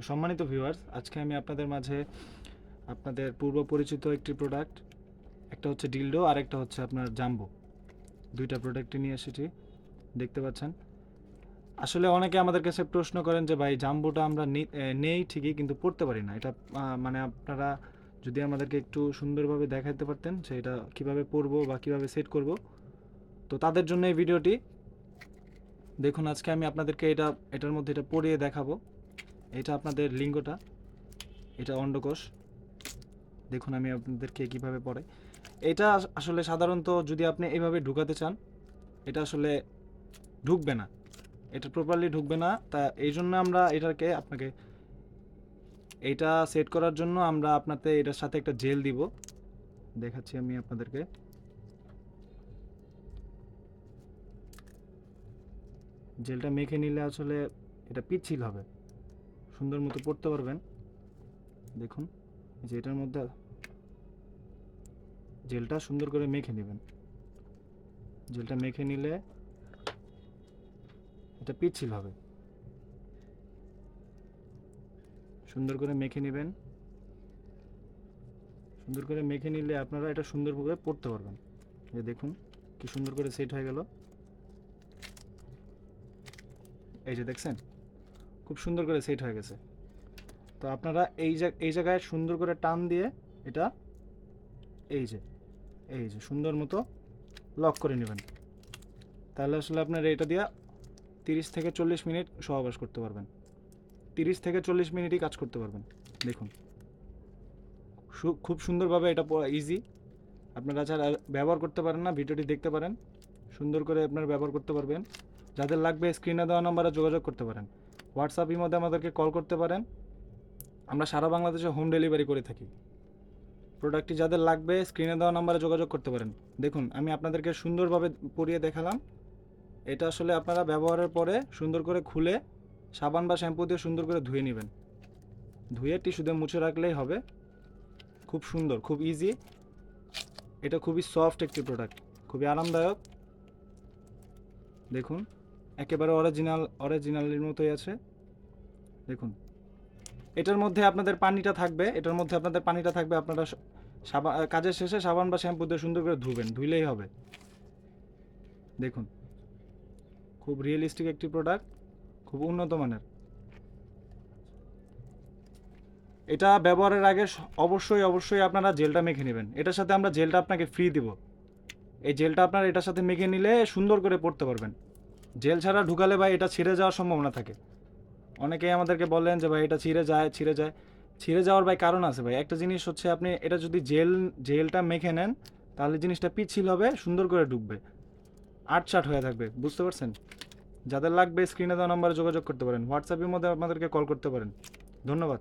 সম্মানিত ভিউয়ার্স, আজকে আমি আপনাদের মাঝে আপনাদের পূর্ব পরিচিত একটি প্রোডাক্ট, একটা হচ্ছে ডিলডো আর একটা হচ্ছে আপনার জাম্বো, দুইটা প্রোডাক্টই নিয়ে এসেছি। দেখতে পাচ্ছেন, আসলে অনেকে আমাদের কাছে প্রশ্ন করেন যে ভাই জাম্বোটা আমরা নেই ঠিকই, কিন্তু পড়তে পারি না। এটা মানে আপনারা যদি আমাদেরকে একটু সুন্দরভাবে দেখাতে পারতেন যে এটা কীভাবে পরবো বা কীভাবে সেট করব, তো তাদের জন্য এই ভিডিওটি। দেখুন, আজকে আমি আপনাদেরকে এটার মধ্যে এটা পরিয়ে দেখাবো। এটা আপনাদের লিঙ্গটা, এটা অন্ডকোষ। দেখুন আমি আপনাদেরকে কীভাবে পড়ে। এটা আসলে সাধারণত যদি আপনি এভাবে ঢুকাতে চান, এটা আসলে ঢুকবে না, এটা প্রপারলি ঢুকবে না। তা এই জন্য আমরা আপনাকে এইটা সেট করার জন্য আমরা আপনাদের এটার সাথে একটা জেল দিব। দেখাচ্ছি আমি আপনাদেরকে। জেলটা মেখে নিলে আসলে এটা পিচ্ছিল হবে, সুন্দর মতো পড়তে পারবেন। দেখুন, যে এটার মধ্যে জেলটা সুন্দর করে মেখে নেবেন। জেলটা মেখে নিলে এটা পিচ্ছিল হবে। সুন্দর করে মেখে নেবেন। সুন্দর করে মেখে নিলে আপনারা এটা সুন্দর করে পড়তে পারবেন। যে দেখুন কি সুন্দর করে সেট হয়ে গেল। এই যে দেখছেন, খুব সুন্দর করে সেট হয়ে গেছে। তো আপনারা এই জায়গায় সুন্দর করে টান দিয়ে এটা এই যে সুন্দর মতো লক করে নেবেন। তাহলে আসলে আপনার এটা দিয়ে 30 থেকে 40 মিনিট সহবাস করতে পারবেন। 30 থেকে 40 মিনিটই কাজ করতে পারবেন। দেখুন খুব সুন্দরভাবে এটা ইজি। আপনারা যারা ব্যবহার করতে পারেন না, ভিডিওটি দেখতে পারেন, সুন্দর করে আপনারা ব্যবহার করতে পারবেন। যাদের লাগবে স্ক্রিনে দেওয়া নম্বরে যোগাযোগ করতে পারেন। হোয়াটসঅ্যাপের মধ্যে আমাদেরকে কল করতে পারেন। আমরা সারা বাংলাদেশে হোম ডেলিভারি করে থাকি। প্রোডাক্টটি যাদের লাগবে স্ক্রিনে দেওয়া নম্বরে যোগাযোগ করতে পারেন। দেখুন আমি আপনাদেরকে সুন্দরভাবে পরিয়ে দেখালাম। এটা আসলে আপনারা ব্যবহারের পরে সুন্দর করে খুলে সাবান বা শ্যাম্পু দিয়ে সুন্দর করে ধুয়ে নেবেন। ধুয়ে টিস্যু দিয়ে মুছে রাখলেই হবে। খুব সুন্দর, খুব ইজি। এটা খুবই সফট একটি প্রোডাক্ট, খুবই আরামদায়ক। দেখুন একেবারে অরিজিনালের মতোই আছে। দেখুন এটার মধ্যে আপনাদের পানিটা থাকবে, আপনারা কাজের শেষে সাবান বা শ্যাম্পু দিয়ে সুন্দর করে ধুইলেই হবে। দেখুন খুব রিয়েলিস্টিক একটি প্রোডাক্ট, খুব উন্নত মানের। এটা ব্যবহারের আগে অবশ্যই আপনারা জেলটা মেখে নেবেন। এটার সাথে আমরা জেলটা আপনাকে ফ্রি দিব। এই জেলটা আপনারা এটার সাথে মেখে নিলে সুন্দর করে পড়তে পারবেন। জেল ছাড়া ঢুকালে ভাই এটা ছিঁড়ে যাওয়ার সম্ভাবনা থাকে। অনেকেই আমাদেরকে বলেন যে ভাই এটা ছিঁড়ে যাওয়ার ভাই কারণ আছে ভাই। একটা জিনিস হচ্ছে, আপনি এটা যদি জেলটা মেখে নেন তাহলে জিনিসটা পিচ্ছিল হবে, সুন্দর করে ঢুকবে, আটচাট হয়ে থাকবে। বুঝতে পারছেন? যাদের লাগবে স্ক্রিনে দেওয়া নম্বরে যোগাযোগ করতে পারেন, হোয়াটসঅ্যাপের মধ্যে আমাদেরকে কল করতে পারেন। ধন্যবাদ।